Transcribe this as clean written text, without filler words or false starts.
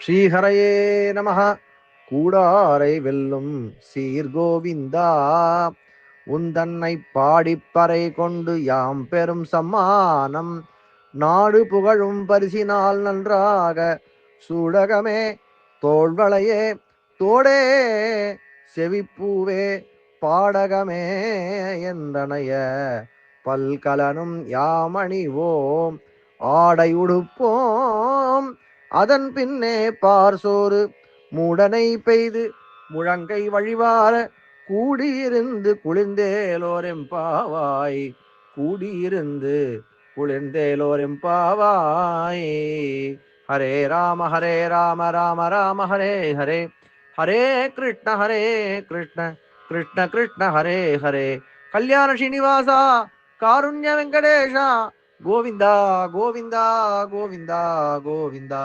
ஸ்ரீஹரையே நமஹ. கூடாரை வெல்லும் சீர்கோவிந்தா, உந்தன்னை பாடிப்பறை கொண்டு யாம் பெரும் சம்மானம், நாடு புகழும் பரிசினால் நன்றாக சூடகமே தோள்வளையே தோடே செவிப்பூவே பாடகமே என்றனைய பல்கலனும் யாமணிவோம் ஆடை உடுப்போம். அதன் பின்னே பார்சோறு மூடனை பெய்து முழங்கை வழிவார கூடியிருந்து குளிர்ந்தேலோரெம்பாவாய், கூடியிருந்து குளிர்ந்தேலோரெம்பாவாய். ஹரே ராம ராம ராம ஹரே ஹரே, ஹரே கிருஷ்ண கிருஷ்ண கிருஷ்ண கிருஷ்ண ஹரே ஹரே. கல்யாண ஸ்ரீனிவாசா காருண்ய வெங்கடேஷா, கோவிந்தா கோவிந்தா கோவிந்தா கோவிந்தா.